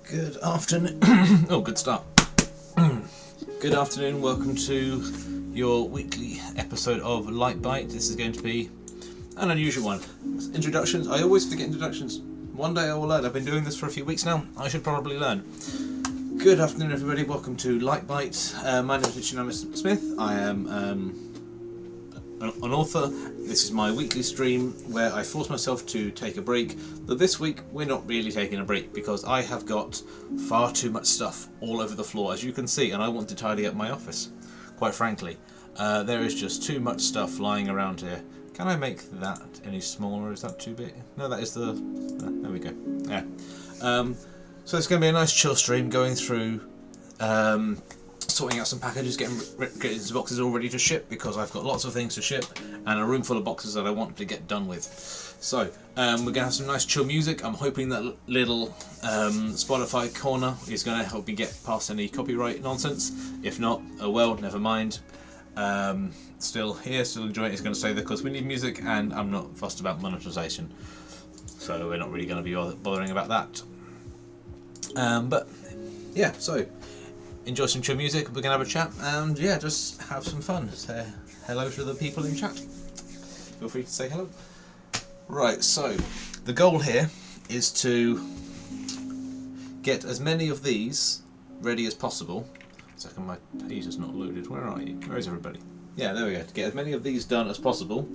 Good afternoon. Oh, good start. Good afternoon. Welcome to your weekly episode of Lite, Byte. This is going to be an unusual one. Introductions. I always forget introductions. One day I will learn. I've been doing this for a few weeks now. I should probably learn. Good afternoon, everybody. Welcome to Lite, Byte. My name is Cennamo-Smith. I am an author. This is my weekly stream where I force myself to take a break, but this week we're not really taking a break because I have got far too much stuff all over the floor, as you can see, and I want to tidy up my office, quite frankly. There is just too much stuff lying around here. Can I make that any smaller? Is that too big? No, that is the... there we go. Yeah. So it's going to be a nice chill stream going through sorting out some packages, getting these boxes all ready to ship because I've got lots of things to ship and a room full of boxes that I want to get done with. So we're going to have some nice chill music. I'm hoping that little Spotify corner is going to help me get past any copyright nonsense. If not, oh well, never mind. Still here, still enjoying it. It's going to stay there because we need music and I'm not fussed about monetization. So we're not really going to be bothering about that. But yeah, so enjoy some chill music, we're going to have a chat, and yeah, just have some fun. Say hello to the people in chat. Feel free to say hello. Right, so the goal here is to get as many of these ready as possible. Second, my page is not loaded. Where are you? Where is everybody? Yeah, there we go. To get as many of these done as possible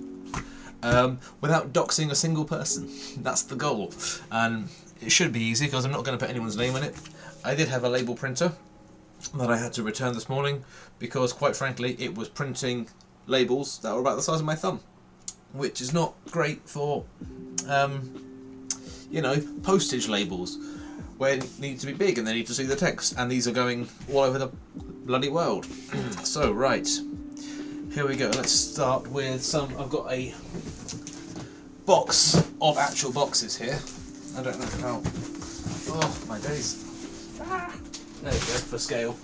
without doxing a single person. That's the goal. And it should be easy because I'm not going to put anyone's name on it. I did have a label printer that I had to return this morning because, quite frankly, it was printing labels that were about the size of my thumb, which is not great for, you know, postage labels where they need to be big and they need to see the text, and these are going all over the bloody world. So, right, here we go. Let's start with some. I've got a box of actual boxes here. I don't know how. Oh, my days. There we go, for scale.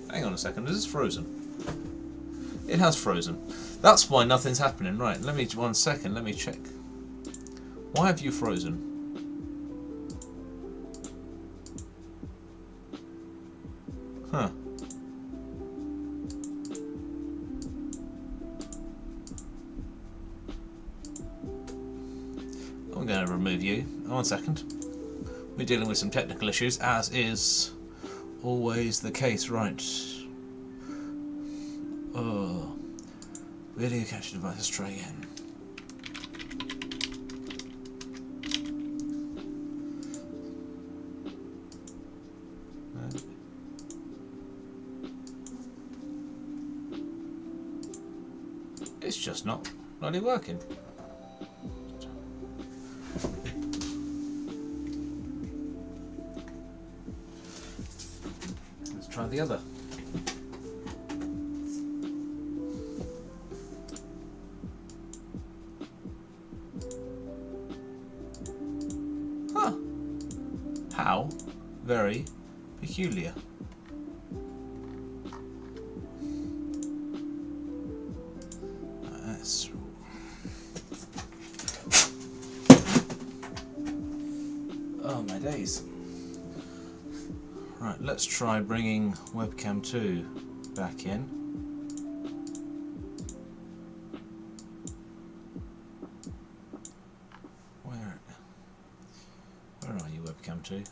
Hang on a second, is this frozen? It has frozen. That's why nothing's happening. Right, let me, 1 second, let me check. Why have you frozen? Huh. I'm going to remove you. 1 second. We're dealing with some technical issues, as is always the case, right? Oh, video capture device, let's try again. It's just not bloody working. Try the other. Huh. How very peculiar. That's... oh my days. Right, let's try bringing webcam 2 back in. Where are you, webcam 2?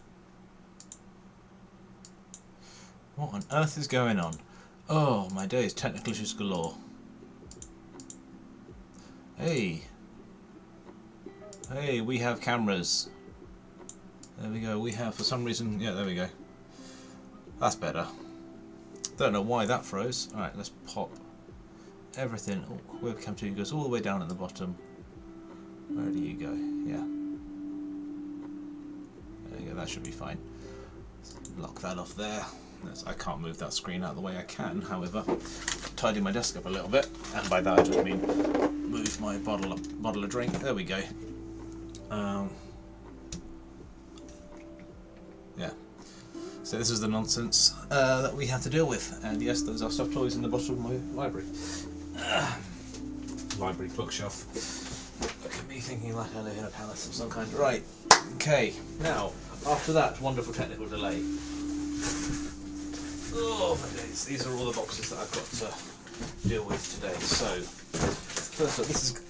What on earth is going on? Oh my days, technical issues galore. Hey, we have cameras. There we go. We have, for some reason, yeah, there we go. That's better. Don't know why that froze. Alright, let's pop everything. Oh, webcam 2 goes all the way down at the bottom. Where do you go? Yeah. There you go, that should be fine. Lock that off there. I can't move that screen out of the way I can, however. Tidy my desk up a little bit, and by that I just mean move my bottle of drink. There we go. Yeah. So this is the nonsense that we have to deal with, and yes, those are stuffed toys in the bottom of my library. Library bookshelf. Look at me thinking like I live in a palace of some kind. Right, okay, now, after that wonderful technical delay. Oh my days, these are all the boxes that I've got to deal with today. So, first up, this is,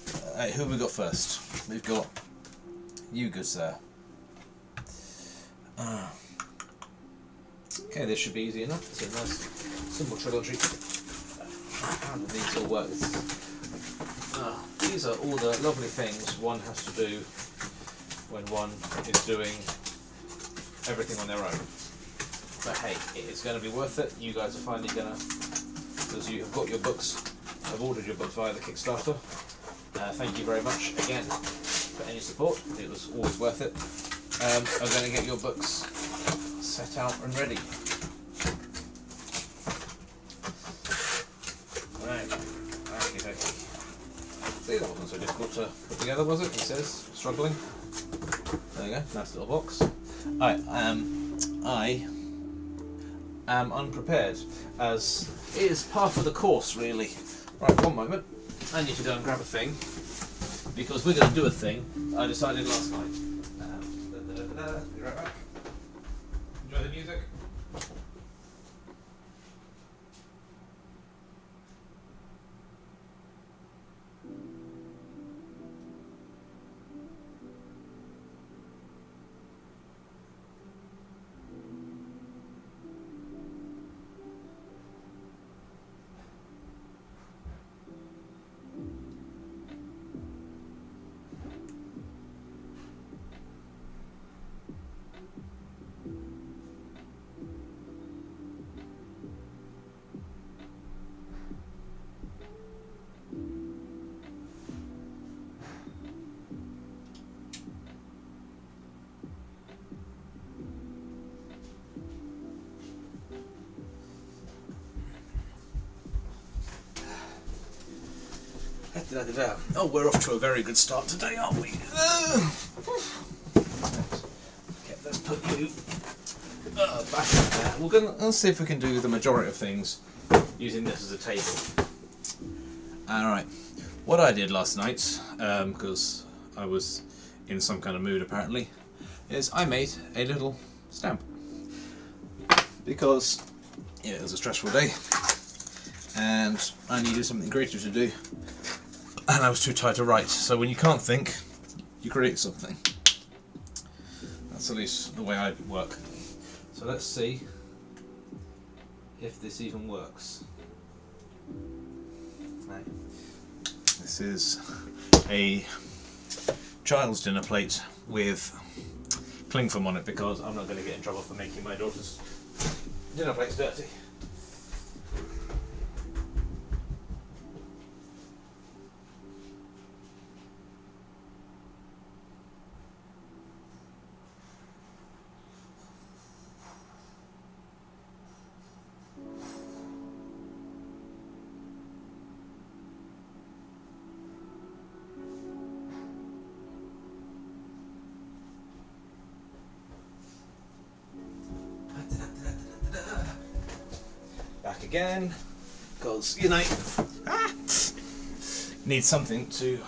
who have we got first? We've got you, good sir. Okay, this should be easy enough. It's a nice, simple trilogy. How do these all work? These are all the lovely things one has to do when one is doing everything on their own. But hey, it's going to be worth it. You guys are finally going to, because you have got your books, I've ordered your books via the Kickstarter. Thank you very much again for any support. It was always worth it. I'm going to get your books set out and ready. Right, okay. See, that wasn't so difficult to put together, was it? He says, struggling. There you go, nice little box. I am unprepared, as it is part of the course, really. Right, one moment. I need to go and grab a thing, because we're going to do a thing I decided last night. Be right back. Enjoy the music. Oh, we're off to a very good start today, aren't we? Okay, let's put you back in there. Let's see if we can do the majority of things using this as a table. Alright, what I did last night, because I was in some kind of mood apparently, is I made a little stamp. Because it was a stressful day and I needed something creative to do. And I was too tired to write, so when you can't think, you create something. That's at least the way I work. So let's see if this even works. Right. This is a child's dinner plate with cling film on it, because I'm not going to get in trouble for making my daughter's dinner plates dirty. Back again, because you know, need something to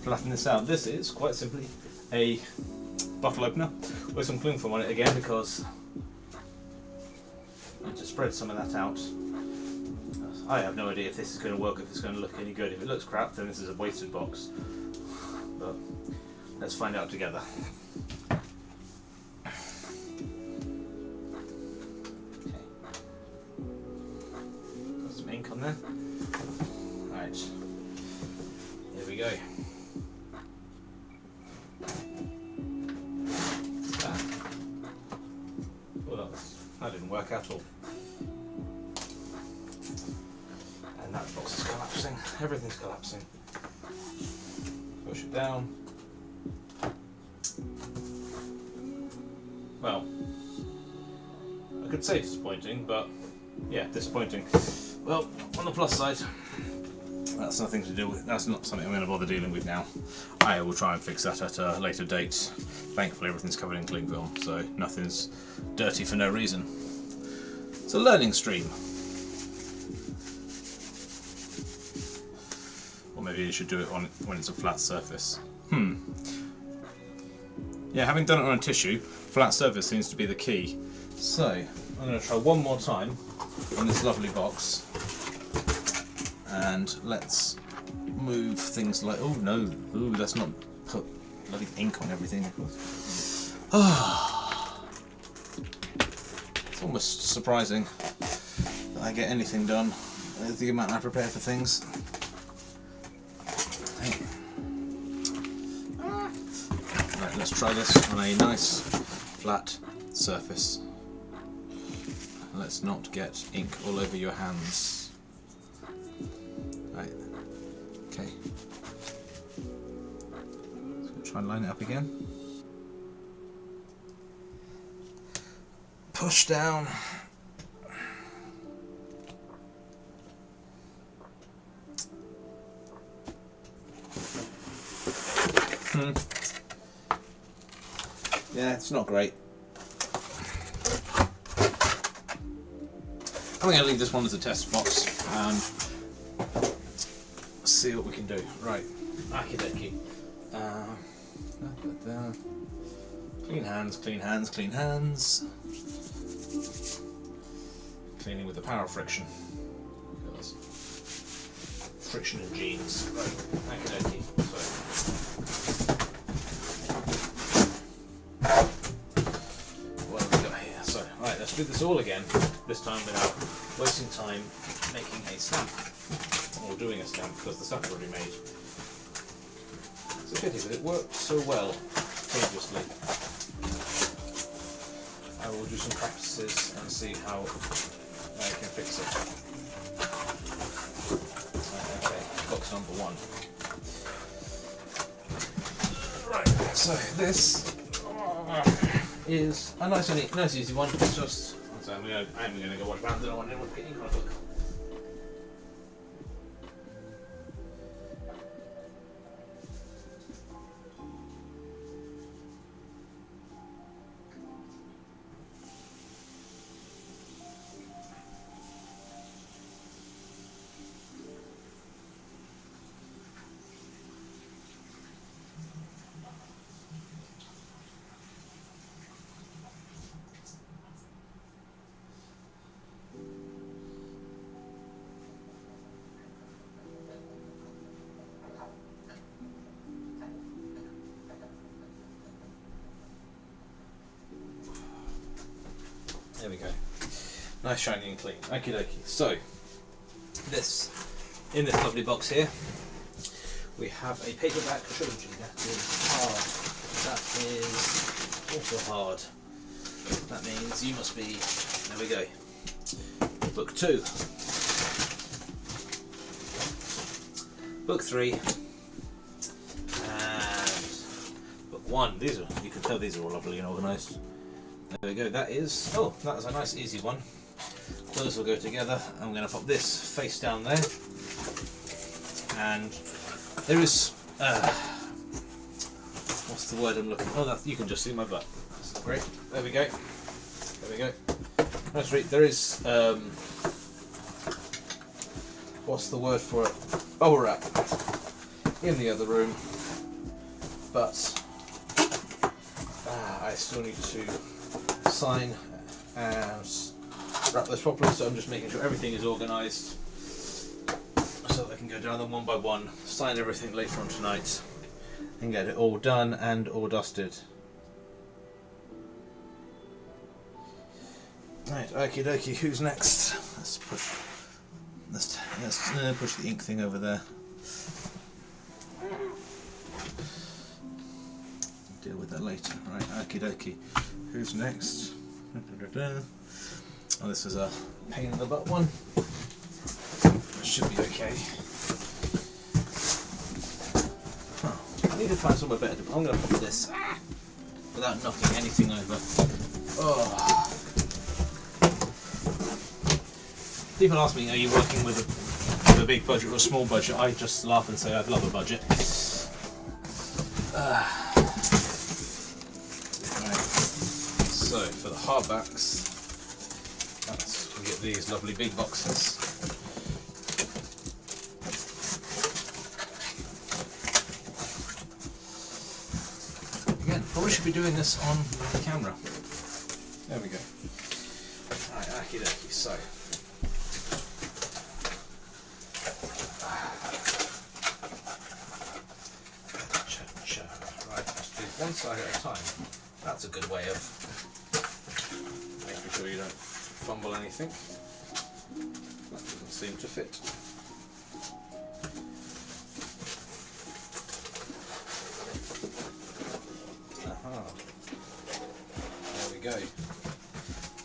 flatten this out. This is quite simply a bottle opener with some cling film on it again, because I need to spread some of that out. I have no idea if this is going to work, if it's going to look any good. If it looks crap, then this is a wasted box. But let's find out together. On there. Right, here we go. Well, that didn't work at all. And that box is collapsing. Everything's collapsing. Push it down. Well, I could say disappointing, but yeah, disappointing. Well, on the plus side, that's nothing to do with. That's not something I'm going to bother dealing with now. I will try and fix that at a later date. Thankfully, everything's covered in cling film, so nothing's dirty for no reason. It's a learning stream. Or Or maybe you should do it on when it's a flat surface. Yeah, having done it on a tissue, flat surface seems to be the key. So, I'm going to try one more time on this lovely box. And let's move things like, oh no, ooh, let's not put bloody ink on everything. It's almost surprising that I get anything done with the amount I prepare for things. Right, let's try this on a nice flat surface. Let's not get ink all over your hands. Right, okay. So try and line it up again. Push down. Yeah, it's not great. I'm going to leave this one as a test box and see what we can do. Right, okie dokie. Clean hands, clean hands, clean hands. Cleaning with the power of friction. Because friction and genes. Right, okie dokie. What have we got here? So, right, let's do this all again. This time without wasting time making a stamp. Or doing a stamp, because the stamp's already made. It's a pity, but it worked so well previously. I will do some practices and see how I can fix it. Okay, box number one. Right, so this is a nice easy one. It's just, so I'm going to go wash my hands. I don't want anyone to get ink on a book. There we go. Nice, shiny and clean. Okie dokie. So, in this lovely box here, we have a paperback trilogy that is hard. That is also hard. That means you must be, there we go, book 2, book 3, and book 1. These are, you can tell these are all lovely and organised. There we go, that is a nice easy one. Those will go together. I'm going to pop this face down there. And there is, what's the word I'm looking for? Oh, that, you can just see my butt. That's great. There we go. There we go. That's right, there is, what's the word for it? Bubble wrap in the other room. But I still need to sign and wrap this properly, so I'm just making sure everything is organised so that I can go down them one by one, sign everything later on tonight and get it all done and all dusted. Right, okie dokie, who's next? Let's push the ink thing over there. Deal with that later. Right, okie dokie. Who's next? Oh, this is a pain in the butt one. It should be okay. I need to find somewhere better. I'm going to put this without knocking anything over. Oh. People ask me, are you working with a big budget or a small budget? I just laugh and say I'd love a budget. So for the hardbacks, we get these lovely big boxes. Probably should be doing this on the camera. There we go. Alright, okie dokie, so. Right, let's do one side at a time. That's a good way of making sure you don't fumble anything. That doesn't seem to fit. There we go.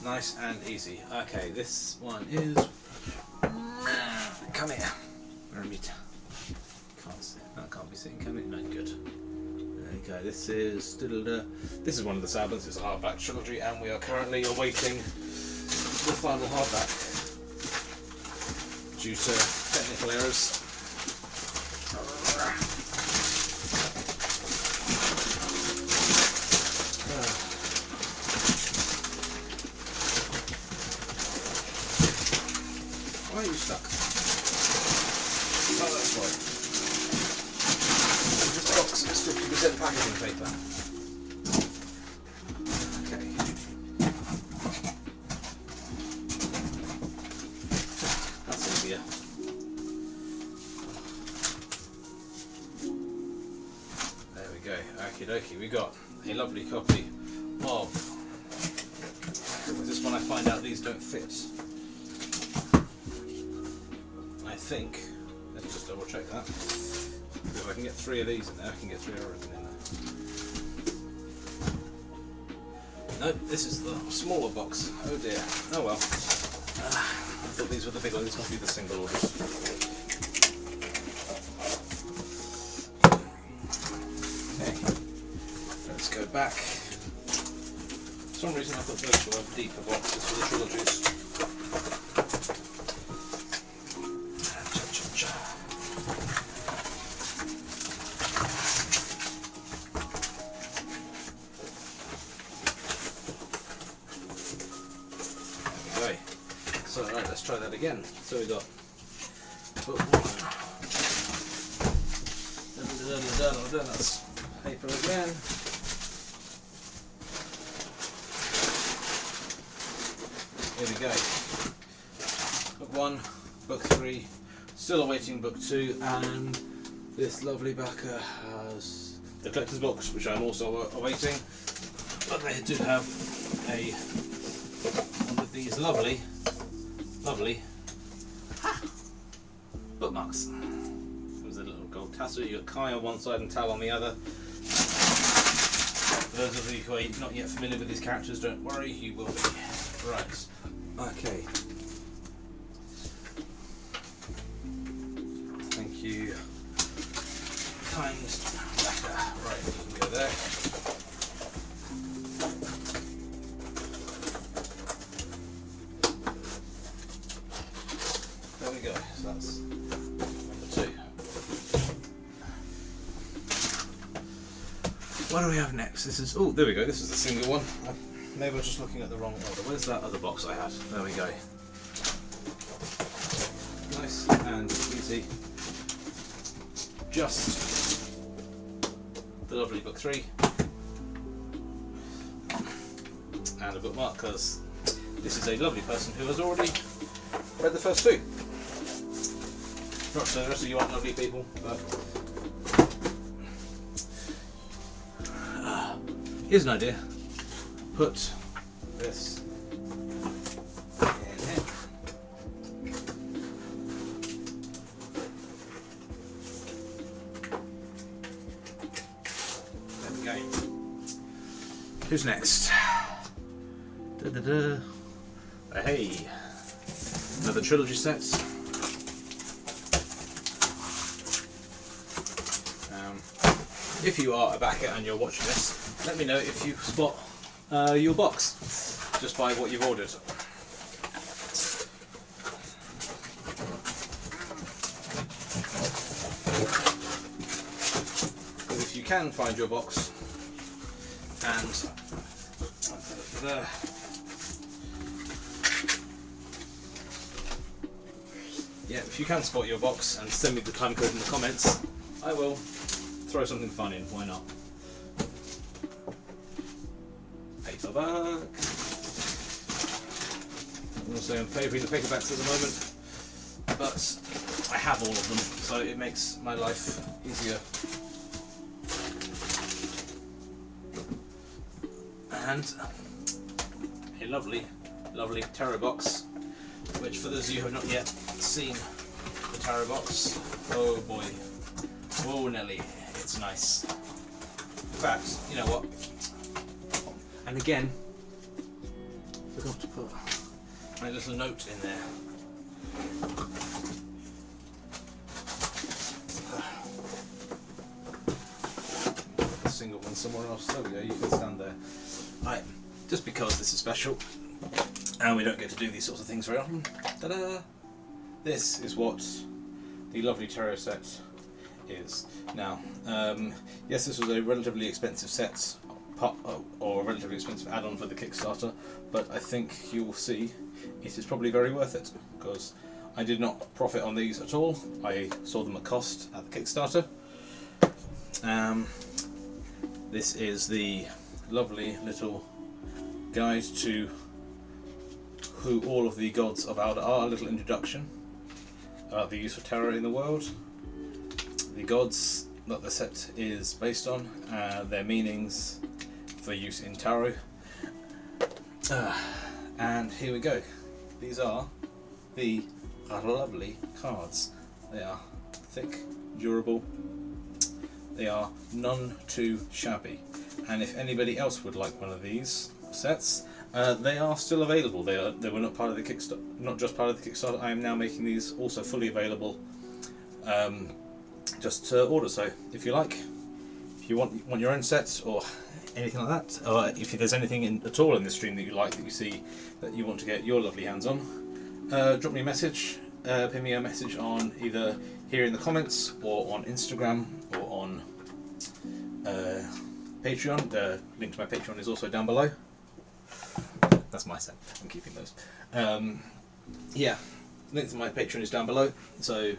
Nice and easy. Okay, this one is. Come here. Where am I? Can't see. That can't be seen, can it? No, good. There you go. This is one of the Sabins. It's a hardback trilogy, and we are currently awaiting the final hardback due to technical errors. Why are you stuck? Oh, that's right. This box is 50% packaging paper. Okay. That's easier. There we go. Okie dokie. We got a lovely copy of. With this one, I find out these don't fit. I think, let's just double check that. If I can get 3 of these in there, I can get 3 of everything in there. No, this is the smaller box. Oh dear. Oh well. I thought these were the big ones. These must be the single orders. Okay. Let's go back. For some reason I thought those were deeper boxes for the trilogies. So right, let's try that again. So we got book 1. That's paper again. Here we go. Book 1, book 3. Still awaiting book 2, and this lovely backer has the collector's box, which I'm also awaiting. But they do have one of these lovely bookmarks. There's a little gold tassel. You got Kai on one side and Tal on the other. For those of you who are not yet familiar with these characters, don't worry, you will be. Right. Okay. Thank you. Kind backer. Right, you can go there. There we go, so that's number 2. What do we have next? This is, oh, there we go, this is the single one. Maybe I was just looking at the wrong order. Where's that other box I had? There we go. Nice and easy. Just the lovely book 3. And a bookmark, because this is a lovely person who has already read the first 2. Not so the rest of you aren't lovely people, but here's an idea. Put this in here. There we go. Who's next? Da da da. Hey, another trilogy set. If you are a backer and you're watching this, let me know if you spot your box just by what you've ordered. Because if you can find your box and there. Yeah, if you can spot your box and send me the time code in the comments, I will throw something fun in, why not? paperback. I'm also favouring the paperbacks at the moment, but I have all of them, so it makes my life easier. And a lovely, lovely tarot box, which for those of you who have not yet seen the tarot box, oh boy, whoa Nelly, it's nice. In fact, you know what, and again, forgot to put my little note in there. A single one somewhere else, there we go, you can stand there. Right, just because this is special, and we don't get to do these sorts of things very often, ta-da! This is what the lovely tarot set is. Now, yes, this was a relatively expensive set, or a relatively expensive add-on for the Kickstarter, but I think you will see it is probably very worth it, because I did not profit on these at all. I saw them at cost at the Kickstarter. This is the lovely little guide to who all of the gods of Alda are, a little introduction about the use of tarot in the world, the gods that the set is based on, their meanings for use in tarot, and here we go. These are the lovely cards. They are thick, durable, they are none too shabby, and if anybody else would like one of these sets, they are still available. They were not part of the Kickstarter, not just part of the Kickstarter. I am now making these also fully available, just to order. So if you like, if you want your own set or anything like that, or if there's anything at all in the stream that you like, that you see that you want to get your lovely hands on, drop me a message, pin me a message on either here in the comments or on Instagram or on Patreon. The link to my Patreon is also down below. That's my set, I'm keeping those. Yeah, link to my Patreon is down below. So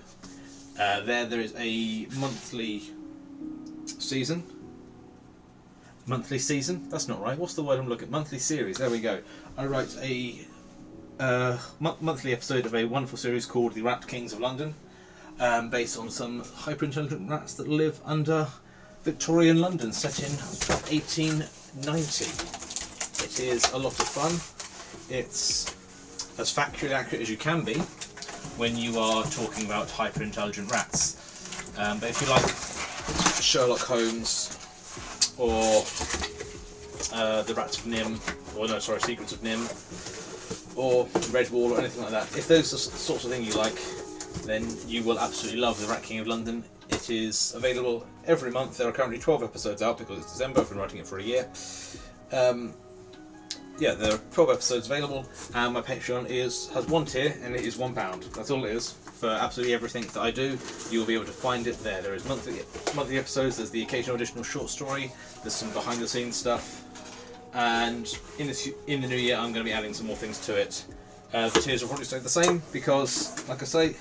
there is a monthly season. Monthly season? That's not right. What's the word I'm looking at? Monthly series. There we go. I write a monthly episode of a wonderful series called The Rat Kings of London, based on some hyper-intelligent rats that live under Victorian London, set in 1890. It is a lot of fun. It's as factually accurate as you can be when you are talking about hyper-intelligent rats. But if you like Sherlock Holmes or The Rats of Nim, or no, sorry, Secrets of Nim, or Red Wall, or anything like that, if those are the sorts of thing you like, then you will absolutely love The Rat King of London. It is available every month. There are currently 12 episodes out because it's December. I've been writing it for a year. Yeah, there are 12 episodes available, and my Patreon has one tier, and it is £1. That's all it is for absolutely everything that I do. You'll be able to find it there. There is monthly episodes. There's the occasional additional short story. There's some behind-the-scenes stuff, and in the new year, I'm going to be adding some more things to it. The tiers will probably stay the same because, like I say,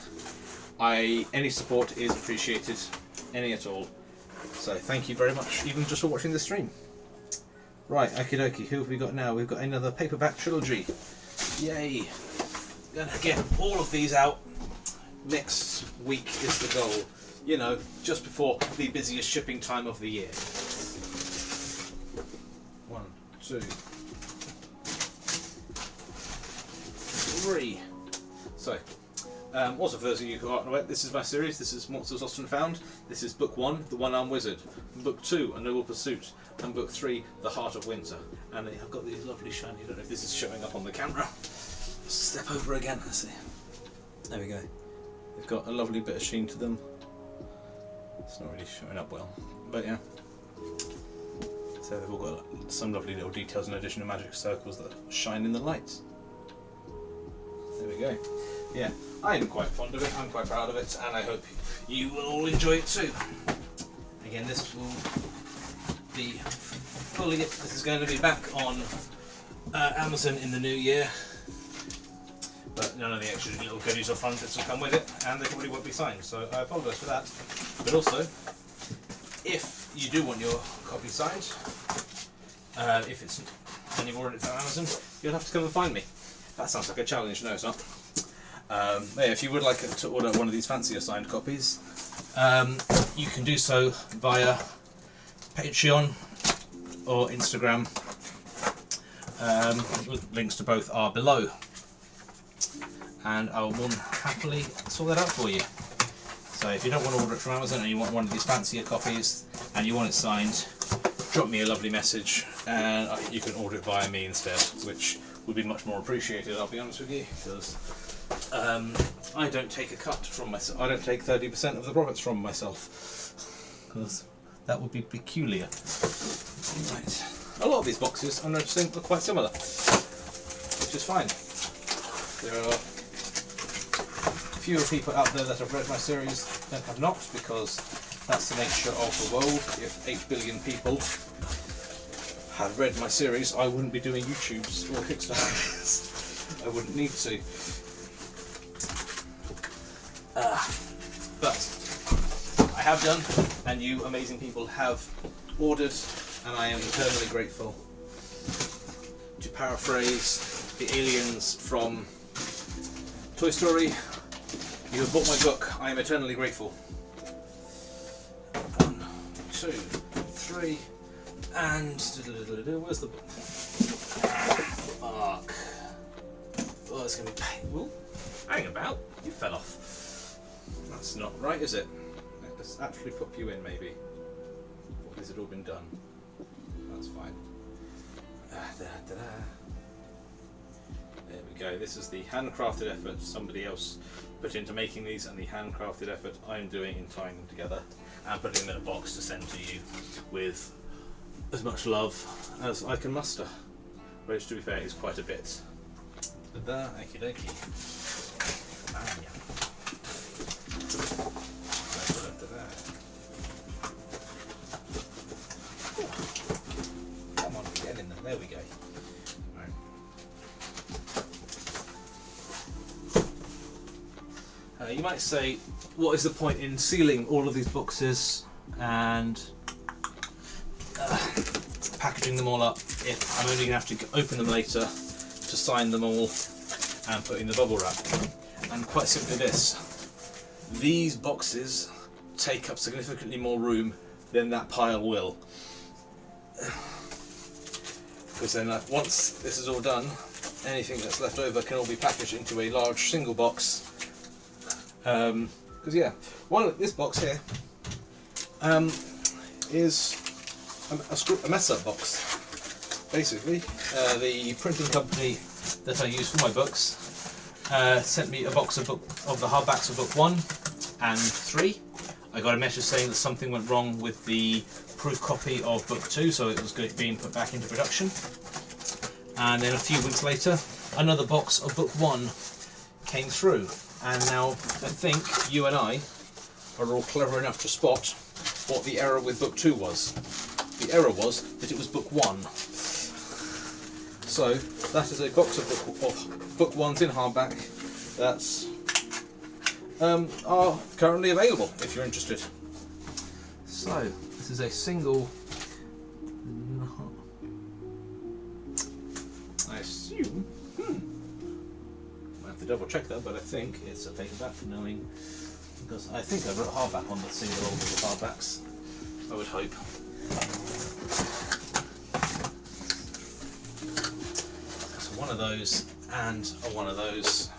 any support is appreciated, any at all. So thank you very much, even just for watching the stream. Right, okie dokie, who have we got now? We've got another paperback trilogy. Yay! Gonna get all of these out next week is the goal. You know, just before the busiest shipping time of the year. 1, 2, 3. So, also for those of you who aren't aware, this is my series. This is Monsters Lost and Found. This is book 1, The One-Armed Wizard. Book 2, A Noble Pursuit. And book 3, The Heart of Winter. And I've got these lovely shiny, I don't know if this is showing up on the camera. Step over again, let's see. There we go. They've got a lovely bit of sheen to them. It's not really showing up well, but yeah. So they've all got some lovely little details in addition to magic circles that shine in the light. There we go. Yeah, I'm quite fond of it, I'm quite proud of it, and I hope you will all enjoy it too. Again, this will be fully, this is going to be back on Amazon in the new year, but none of the extra little goodies or fun bits will come with it, and they probably won't be signed, so I apologise for that. But also, if you do want your copy signed, if it's and you've ordered it from Amazon, you'll have to come and find me. That sounds like a challenge. No, it's not. Yeah, if you would like to order one of these fancier signed copies, you can do so via Patreon or Instagram. Links to both are below, and I will more than happily sort that out for you. So if you don't want to order it from Amazon and you want one of these fancier copies and you want it signed, drop me a lovely message and you can order it via me instead, which would be much more appreciated, I'll be honest with you, because I don't take a cut from myself. I don't take 30% of the profits from myself, because that would be peculiar. Right. A lot of these boxes, I'm noticing, are quite similar, which is fine. There are fewer people out there that have read my series than have not, because that's the nature of the world. If 8 billion people had read my series, I wouldn't be doing YouTubes or Kickstarters. I wouldn't need to. But I have done, and you amazing people have ordered, and I am eternally grateful. To paraphrase the aliens from Toy Story, you have bought my book, I am eternally grateful. 1, 2, 3, and where's the book? Fuck. Oh, it's going to be painful. Hang about, you fell off. That's not right, is it? Let's actually pop you in, maybe. Or has it all been done? That's fine. There we go. This is the handcrafted effort somebody else put into making these, and the handcrafted effort I'm doing in tying them together and putting them in a box to send to you with as much love as I can muster, which, to be fair, is quite a bit. But there, okie dokie. Come on, get in there. There we go. You might say, what is the point in sealing all of these boxes and packaging them all up if I'm only going to have to open them later to sign them all and put in the bubble wrap? And quite simply this: these boxes take up significantly more room than that pile will. Because then once this is all done, anything that's left over can all be packaged into a large single box. Because yeah, this box here is a mess-up box. Basically, the printing company that I use for my books sent me a box of the hardbacks of book 1 and 3. I got a message saying that something went wrong with the proof copy of book 2, so it was being put back into production. And then a few weeks later, another box of book 1 came through. And now I think you and I are all clever enough to spot what the error with book 2 was. The error was that it was book 1. So that is a box of book 1s in hardback that's are currently available if you're interested. So this is a single. I assume. I have to double check that, but I think it's a paperback, knowing, because I think I wrote hardback on the single over the hardbacks. I would hope. So one of those and one of those.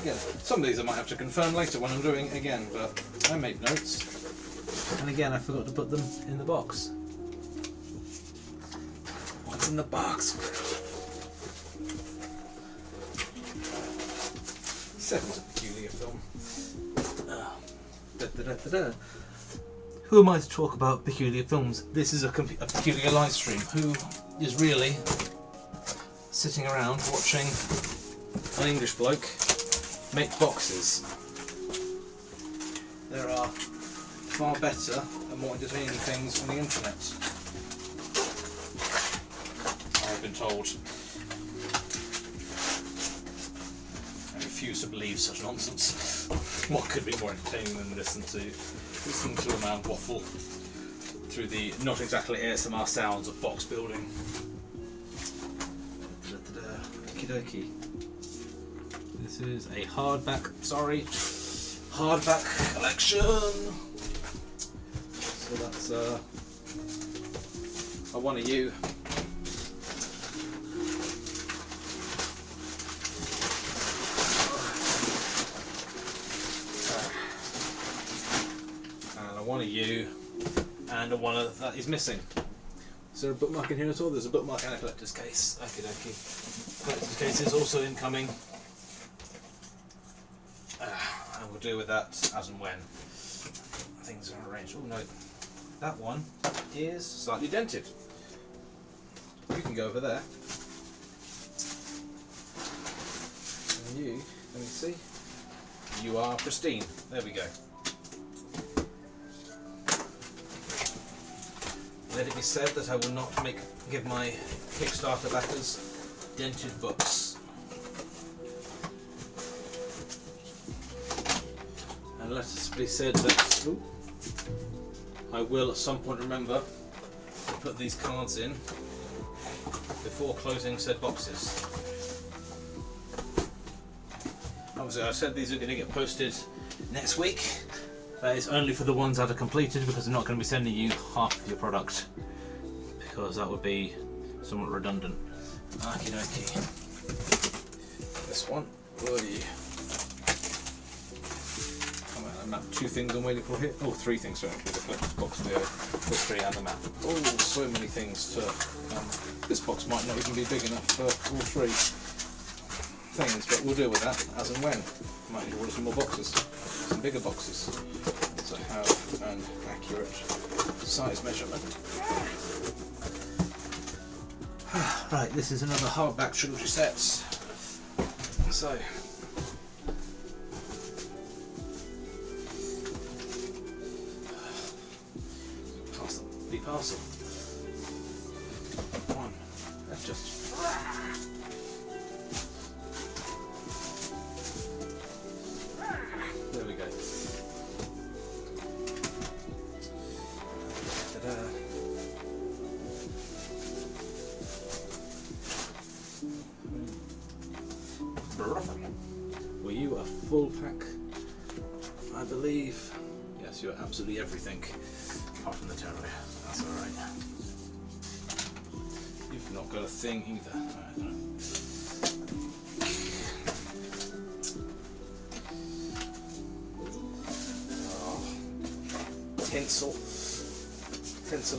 Again, some of these I might have to confirm later when I'm doing it again, but I made notes. And again, I forgot to put them in the box. What's in the box? Seven's a peculiar film. Who am I to talk about peculiar films? This is a peculiar live stream. Who is really sitting around watching an English bloke make boxes? There are far better and more entertaining things on the internet, I've been told. I refuse to believe such nonsense. What could be more entertaining than listening to a man waffle through the not exactly ASMR sounds of box building. Okie dokie. This is a hardback collection. So that's one of you. One of you, and one that is missing. Is there a bookmark in here at all? There's a bookmark and a collector's case. Okie dokie. Collector's case is also incoming. And we'll deal with that as and when things are arranged. Oh no, that one is slightly dented. You can go over there. And you, let me see. You are pristine. There we go. Let it be said that I will not give my Kickstarter backers dented books. And let it be said that I will at some point remember to put these cards in before closing said boxes. Obviously I said these are going to get posted next week. That is only for the ones that are completed, because I'm not going to be sending you half of your product, because that would be somewhat redundant. Okie dokie. This one. Come on, map. 2 things I'm waiting for here. Oh, 3 things. Sorry, the collector's box, the history, and the map. Oh, so many things to. This box might not even be big enough for all 3 things, but we'll deal with that as and when. Might need to order some more boxes. Some bigger boxes to have an accurate size measurement. Right, this is another hardback trilogy set. So, the parcel. One. That's just. There we go. Ta-da. Were you a full pack? I believe. Yes, you're absolutely everything, apart from the terror. That's alright. You've not got a thing either. Tinsel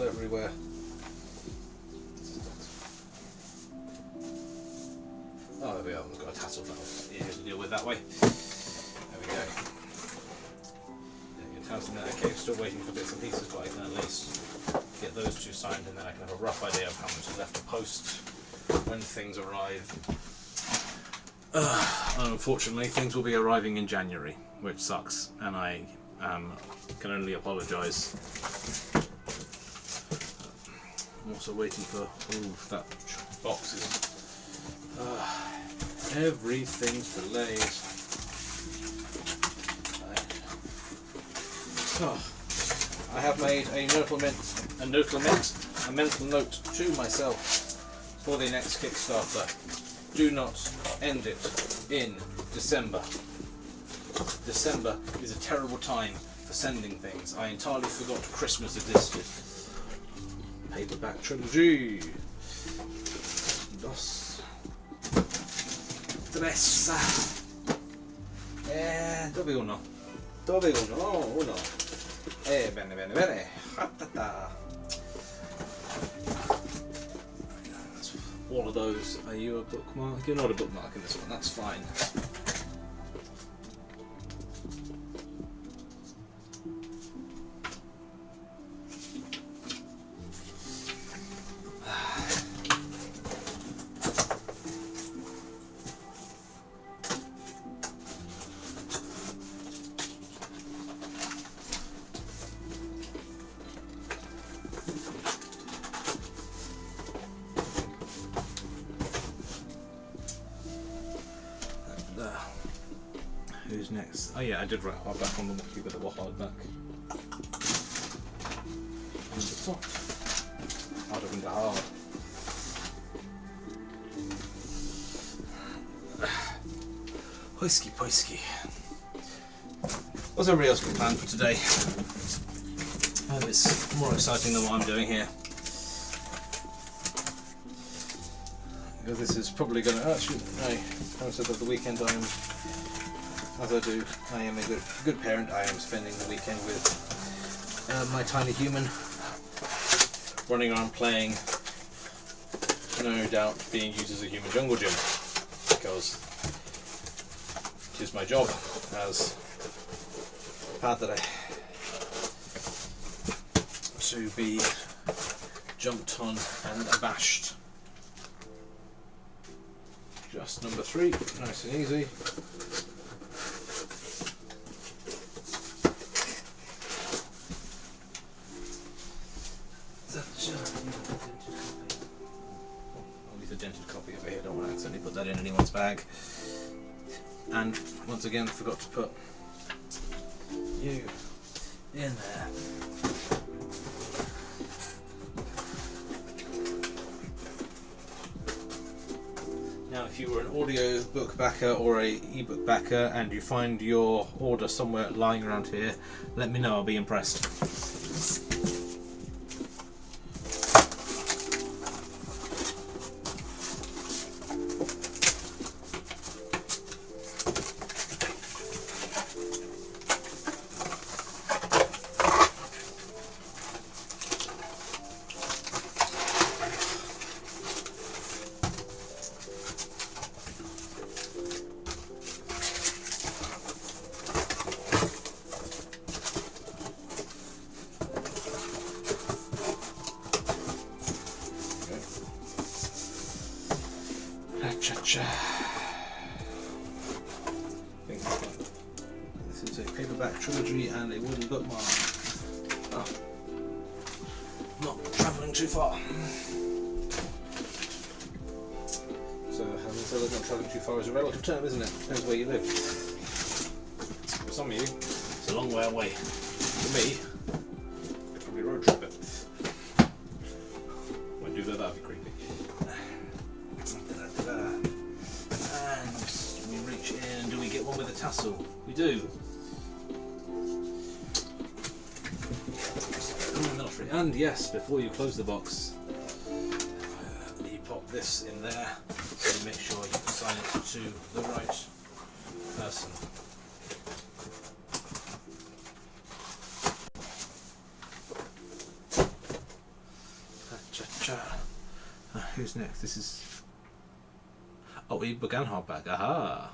everywhere. Oh, there we are. We've got a tassel valve here to deal with that way. There we go. Tassel there. Okay, still waiting for bits and pieces, but I can at least get those 2 signed, and then I can have a rough idea of how much is left to post when things arrive. Unfortunately, things will be arriving in January, which sucks, and I can only apologise. I'm also waiting for that boxes. Everything's delayed. I have made a mental note to myself for the next Kickstarter. Do not end it in December. December is a terrible time for sending things. I entirely forgot Christmas existed. Paperback trilogy. 2, 3. Dove uno? Uno. Bene. All of those. Are you a bookmark? You're not a bookmark in this one. That's fine. Who's next? Oh yeah, I did write hardback on the wiki, but it was hardback. soft. Harder into hard. Whiskey poisky. What's everybody else got planned for today? I hope it's more exciting than what I'm doing here. Because this is probably going to actually, no, I said that the weekend I am, as I do, I am a good parent. I am spending the weekend with my tiny human, running around playing, no doubt being used as a human jungle gym, because it is my job as padre to be jumped on and abashed. Just number 3, nice and easy. I'll leave the dented copy over here, don't want to accidentally put that in anyone's bag. And once again, forgot to put you in there. Now, if you were an audio book backer or a ebook backer and you find your order somewhere lying around here, let me know, I'll be impressed. This is a paperback trilogy and a wooden bookmark. Oh, not travelling too far. So having said that, not travelling too far is a relative term, isn't it? Depends where you live. For some of you, it's a long way away. For me, I could probably road trip it. Won't do that, that'd be creepy. With a tassel, we do. And yes, before you close the box, you pop this in there, so you make sure you assign it to the right person. Who's next? This is ebook and hardback. Aha.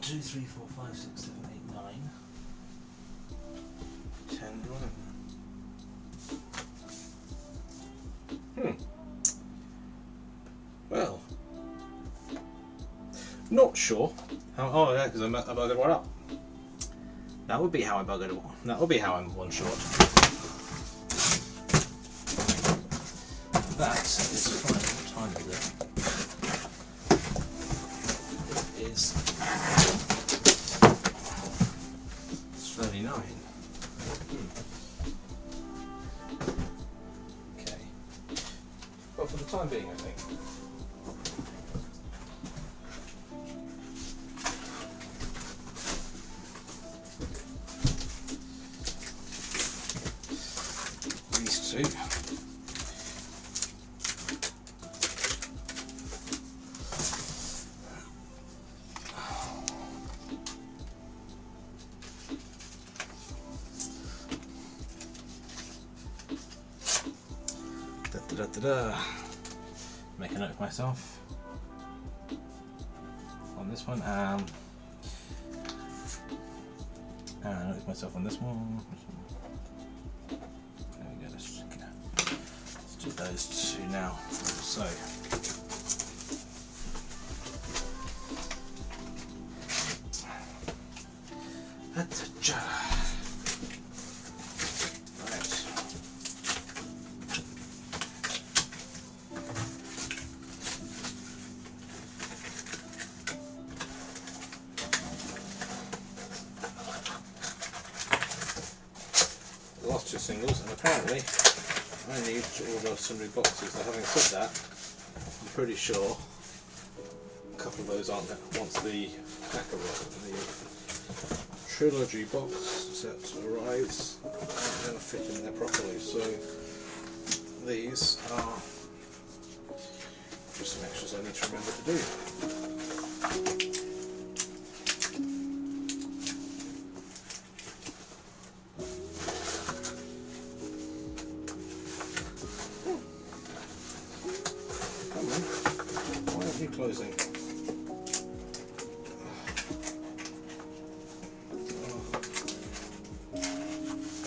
Two, 3, 4, 5, 6, 7, 8, 9, 10, 11. Well, not sure how. Oh yeah, because I buggered one up. That would be how I buggered one. That would be how I'm one short. That is fine. What time is it? It is 39. Okay. Well, for the time being, I think. These two. Make a note of myself on this one, and a note of myself on this one. There we go. Let's do those two now. So. singles, and apparently I need to order sundry boxes. Now, having said that, I'm pretty sure a couple of those aren't once the trilogy box set arrives, aren't going to fit in there properly. So these are just some extras I need to remember to do. Closing.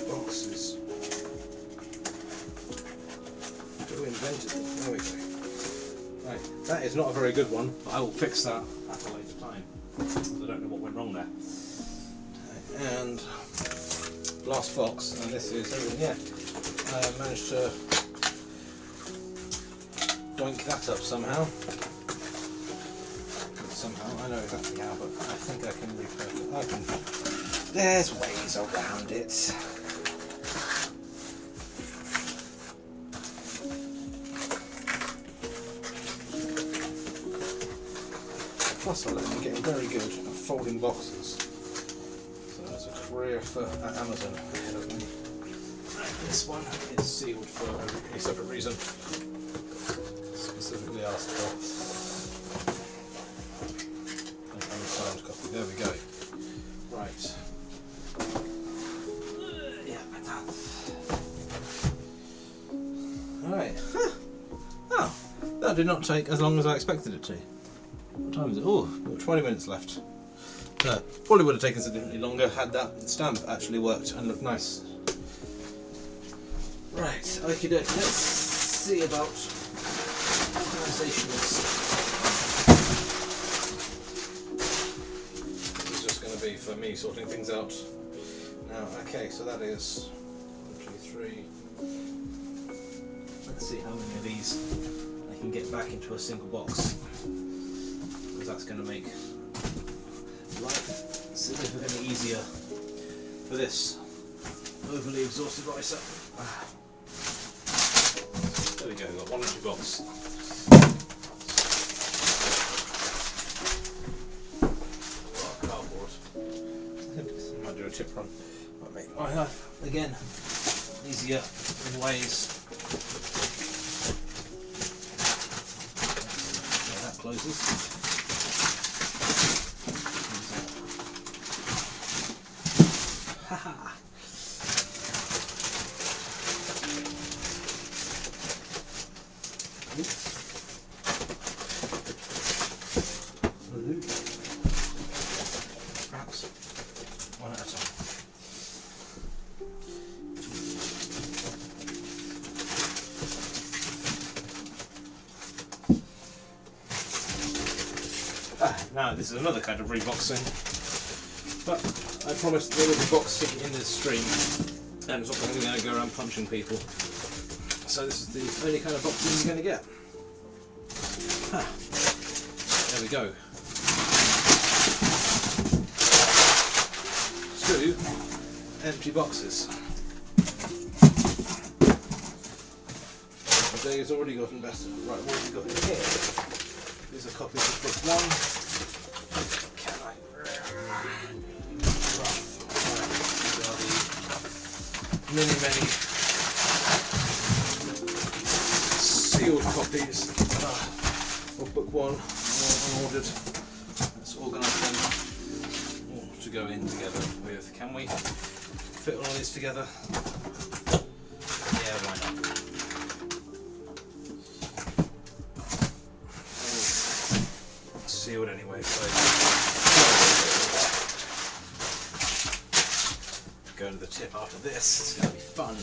Boxes. Who invented them? There we go. Right, that is not a very good one, but I will fix that at a later time, because I don't know what went wrong there. And last box, and this is everything. Yeah, I managed to doink that up somehow. I know exactly how, but I think I can repurpose it. There's ways around it. Plus, I'm getting very good at folding boxes. So that's a career for Amazon ahead of me. This one is sealed for a separate reason. Specifically asked for. Copy. There we go. Right. Yeah, like that. Alright. Huh. Oh, that did not take as long as I expected it to. What time is it? Oh, we've got 20 minutes left. Probably would have taken significantly longer had that stamp actually worked and looked nice. Right, okie dokie. Let's see about organisations. For me sorting things out now. Okay, so that is 1, 2, 3. Let's see how many of these I can get back into a single box, because that's going to make life significantly easier for this overly exhausted writer. There we go, we've got one empty box. Might do a tip run. Might make my life again easier in ways. Okay, that closes. Haha. Perhaps one at a time. Now this is another kind of reboxing, but I promised there will be boxing in this stream, and it's not going to go around punching people. So this is the only kind of boxing you're going to get. There we go. 2 empty boxes. The day has already gotten better. Right, what have we got in here? These are copies of book 1. Can I? Rough. These are the many sealed copies of book 1, all unordered. Let's organise them all to go in together with. Can we fit all these together? Yeah, why not? Sealed anyway, so go to the tip after this. It's going to be fun.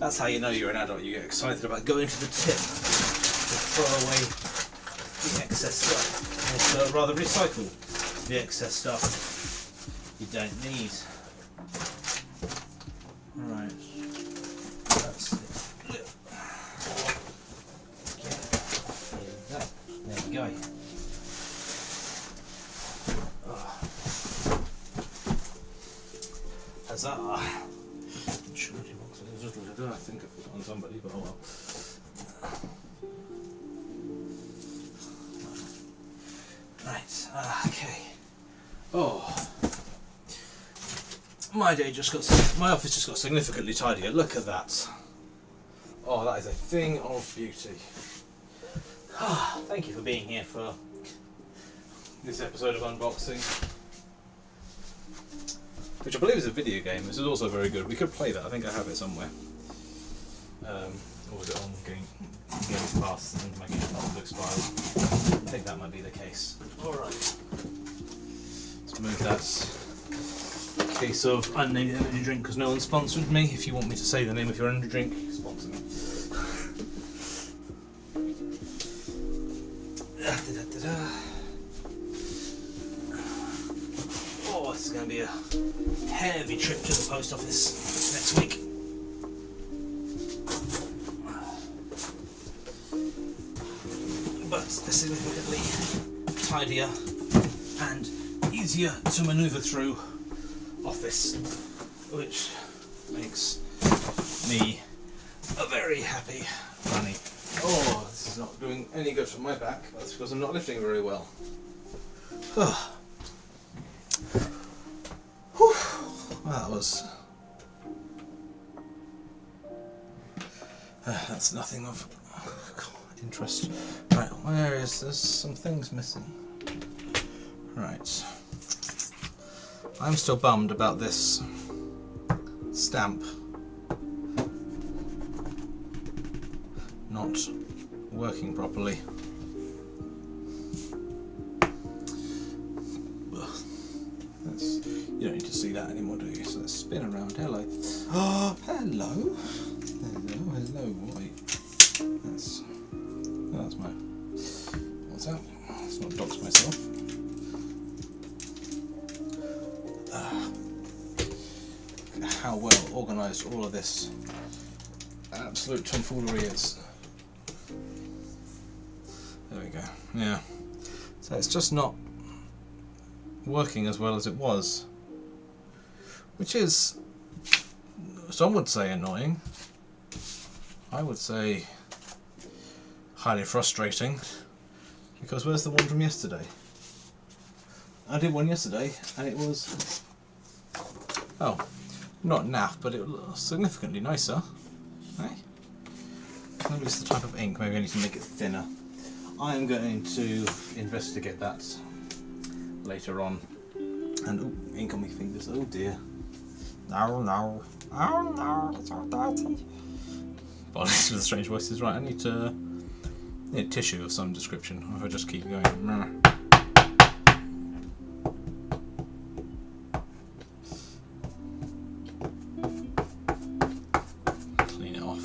That's how you know you're an adult. You get excited about going to the tip to throw away the excess stuff, or rather recycle the excess stuff you don't need. Right, that's it. There we go. Huzzah! Right, okay. Oh, my office just got significantly tidier. Look at that. Oh, that is a thing of beauty. Thank you for being here for this episode of unboxing, which I believe is a video game. This is also very good. We could play that. I think I have it somewhere. Or was it on Game Pass and my Game Pass expired? I think that might be the case. Alright. Let's move that case of unnamed energy drink because no one sponsored me. If you want me to say the name of your energy drink, sponsor me. Oh, this is going to be a heavy trip to the post office next week. But a significantly tidier and easier to manoeuvre through office, which makes me a very happy bunny. Oh, this is not doing any good for my back. That's because I'm not lifting very well. That was... that's nothing of interest. Right, where is there's some things missing. Right. I'm still bummed about this stamp not working properly. You don't need to see that anymore, do you? So let's spin around. Hello. Oh, hello. Hello. Wait. That's my. What's that? Let's not dox myself. How well organised all of this absolute tomfoolery is. There we go. Yeah. So it's just not working as well as it was, which is, some would say, annoying. I would say highly frustrating, because where's the one from yesterday? I did one yesterday and it was, oh, not naff, but it was significantly nicer. Eh? Maybe it's the type of ink. Maybe I need to make it thinner. I am going to investigate that later on. And oh, ink on my fingers. Oh dear. No. Oh no, it's all dirty. Apologies for the strange voices. Right, I need tissue of some description. Or if I just keep going. Clean it off.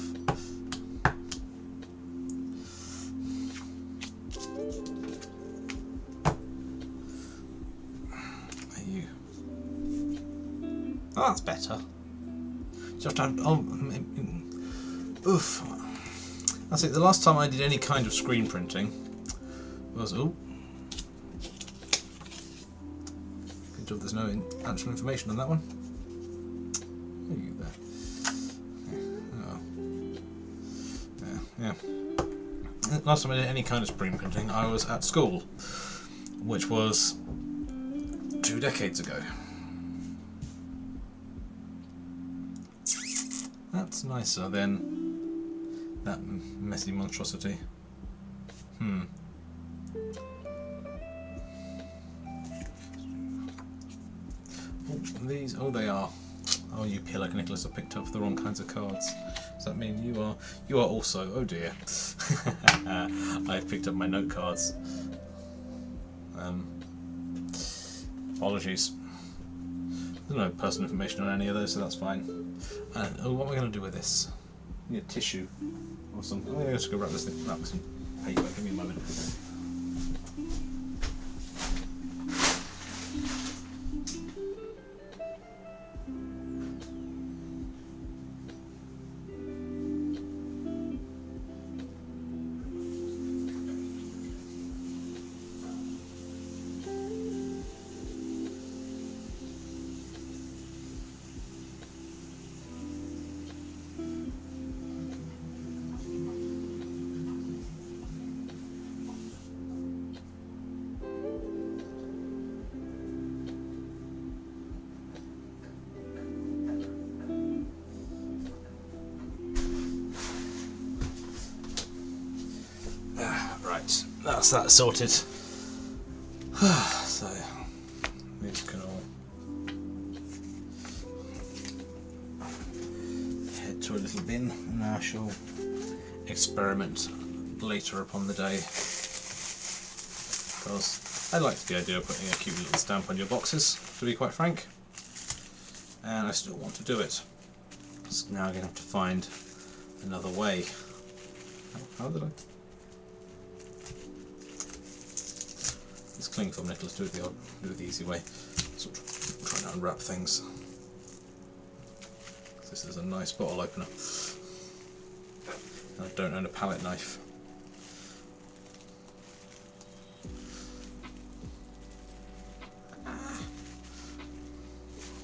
Oh, that's better. Just have to, oof. That's it. The last time I did any kind of screen printing was, good job there's no actual information on that one. Yeah. Last time I did any kind of screen printing, I was at school, which was 2 decades ago. That's nicer than that messy monstrosity. These, they are. Oh, you pillock Nicholas have picked up the wrong kinds of cards. Does that mean you are also? Oh dear. I've picked up my note cards. Apologies. There's no personal information on any of those, so that's fine. And what am I going to do with this? I need a tissue or something. I'm just going to wrap this thing up with some paper. Give me a moment. Right, that's that sorted. So these can all head to a little bin, and I shall experiment later upon the day, because I like the idea of putting a cute little stamp on your boxes, to be quite frank, and I still want to do it. So now I'm going to have to find another way. How did I? This cling film, Nicholas, do it the easy way. Sort of trying to unwrap things. This is a nice bottle opener. And I don't own a palette knife.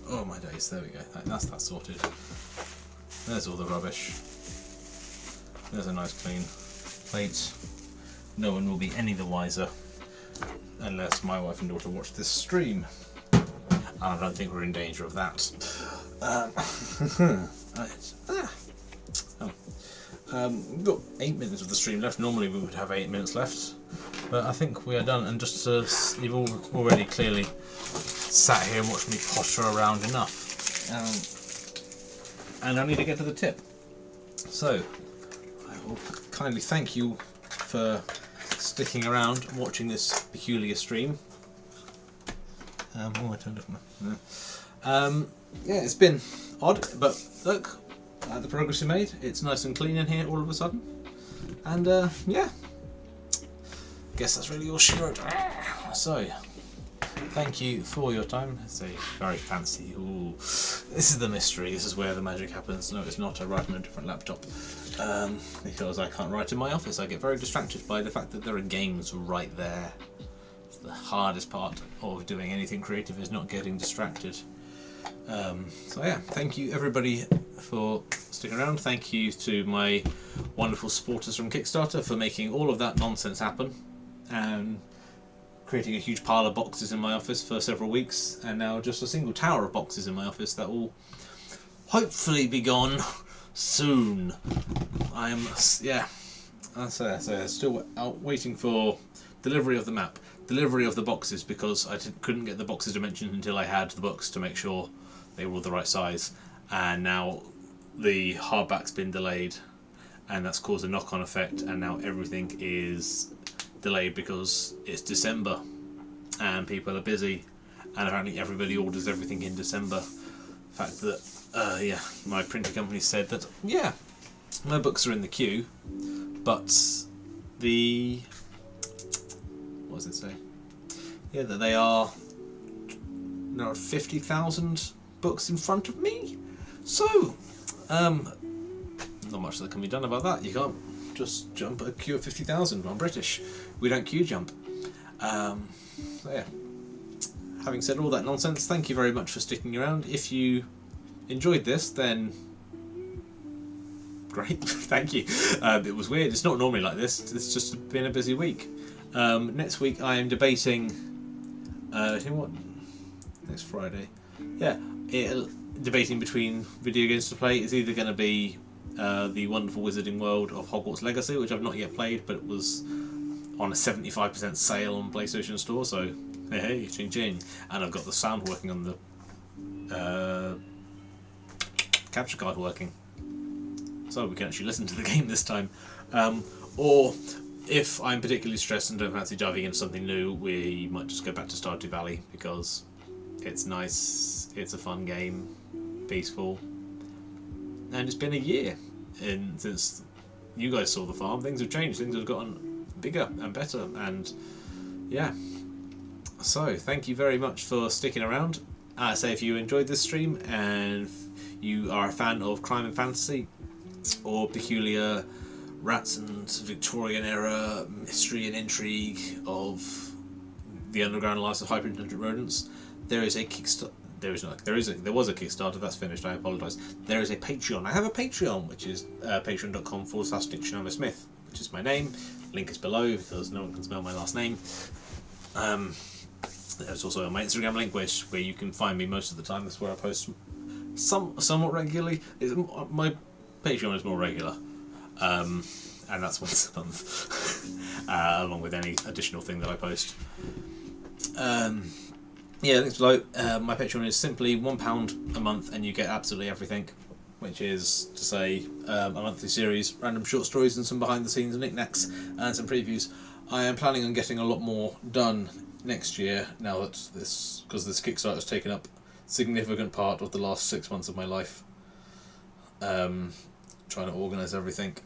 Oh my days, there we go. That's that sorted. There's all the rubbish. There's a nice clean plate. No one will be any the wiser unless my wife and daughter watch this stream. And I don't think we're in danger of that. We've got 8 minutes of the stream left. Normally we would have 8 minutes left, but I think we are done. And just you've already clearly sat here and watched me potter around enough. And I need to get to the tip. So I will kindly thank you for sticking around and watching this peculiar stream. I turned off my... yeah, it's been odd, but look at the progress we made. It's nice and clean in here all of a sudden. And yeah, guess that's really all she wrote. So, thank you for your time. It's a very fancy... Ooh, this is the mystery. This is where the magic happens. No, it's not. I write on a different laptop. Because I can't write in my office. I get very distracted by the fact that there are games right there. It's the hardest part of doing anything creative, is not getting distracted. So yeah, thank you everybody for sticking around. Thank you to my wonderful supporters from Kickstarter for making all of that nonsense happen, and creating a huge pile of boxes in my office for several weeks, and now just a single tower of boxes in my office that will hopefully be gone soon. I'm still out waiting for delivery of the map, delivery of the boxes, because I couldn't get the boxes dimensions until I had the books to make sure they were all the right size, and now the hardback's been delayed, and that's caused a knock-on effect, and now everything is delayed because it's December and people are busy, and apparently everybody orders everything in December. The fact that yeah, my printing company said that yeah, my books are in the queue, but the what does it say? Yeah, that there are 50,000 books in front of me. So not much that can be done about that. You can't just jump a queue of 50,000. I'm British. We don't queue jump. So yeah. Having said all that nonsense, thank you very much for sticking around. If you enjoyed this, then great. Thank you. It was weird. It's not normally like this. It's just been a busy week. Next week I am debating. You know what? Next Friday. Yeah. Debating between video games to play. It's either going to be the wonderful Wizarding World of Hogwarts Legacy, which I've not yet played, but it was on a 75% sale on PlayStation Store, so hey, ching ching. And I've got the sound working on the capture card working, so we can actually listen to the game this time. Or if I'm particularly stressed and don't fancy diving into something new, we might just go back to Stardew Valley, because it's nice, it's a fun game, peaceful, and it's been a year since you guys saw the farm. Things have changed, things have gotten bigger and better, and yeah. So thank you very much for sticking around. Say if you enjoyed this stream and you are a fan of crime and fantasy, or peculiar rats and Victorian era mystery and intrigue of the underground lives of hyper-intelligent rodents, there is a Kickstarter. There was a Kickstarter, that's finished, I apologise. There is a Patreon. I have a Patreon, which is patreon.com/Cennamo-Smith, which is my name. Link is below because no one can spell my last name. There's also my Instagram link, where you can find me most of the time. That's where I post somewhat regularly. My Patreon is more regular. and that's once a month, along with any additional thing that I post. Yeah, links below. My Patreon is simply £1 a month, and you get absolutely everything, which is to say a monthly series, random short stories, and some behind the scenes knickknacks, and some previews. I am planning on getting a lot more done next year now that because this Kickstarter has taken up a significant part of the last 6 months of my life. Trying to organise everything.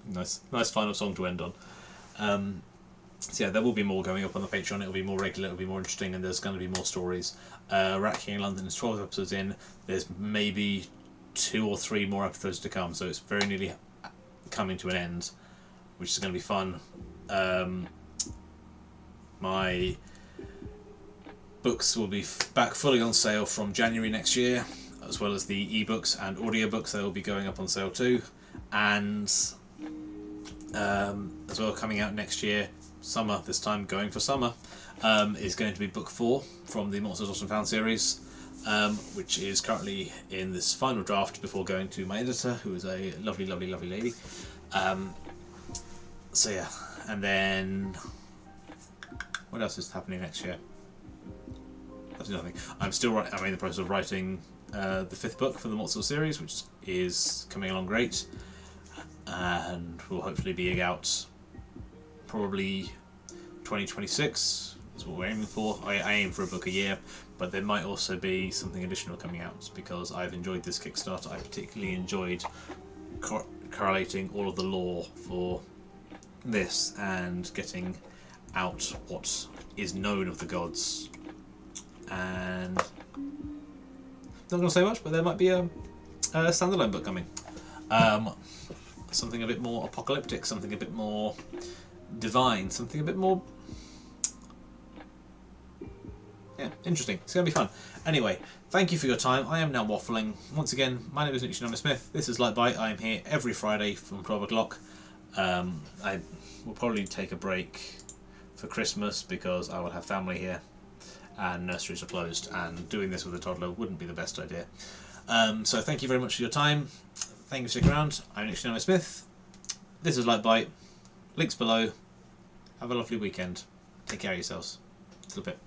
Nice final song to end on. So yeah, there will be more going up on the Patreon. It'll be more regular, it'll be more interesting, and there's going to be more stories. Rat King in London is 12 episodes in. There's maybe 2 or 3 more episodes to come, so it's very nearly coming to an end, which is going to be fun. My books will be back fully on sale from January next year, as well as the ebooks and audiobooks. They will be going up on sale too, and as well, coming out next year, summer this time, going for summer, is going to be book 4 from the Monsters Lost and Found series, which is currently in this final draft before going to my editor, who is a lovely lady. So yeah, and then what else is happening next year? That's nothing. I'm in the process of writing the 5th book for the Monsters series, which is coming along great, and will hopefully be out probably 2026 is what we're aiming for. I aim for a book a year, but there might also be something additional coming out, because I've enjoyed this Kickstarter. I particularly enjoyed correlating all of the lore for this and getting out what is known of the gods. And not going to say much, but there might be a standalone book coming. Something a bit more apocalyptic, something a bit more divine, something a bit more, yeah, interesting. It's going to be fun. Anyway, thank you for your time. I am now waffling. Once again, my name is Cennamo-Smith. This is Lite Byte. I am here every Friday from 12 o'clock. I will probably take a break for Christmas because I will have family here and nurseries are closed, and doing this with a toddler wouldn't be the best idea. So thank you very much for your time. Thank you for sticking around. I'm Cennamo-Smith. This is Lite Byte. Links below. Have a lovely weekend. Take care of yourselves. Till a bit.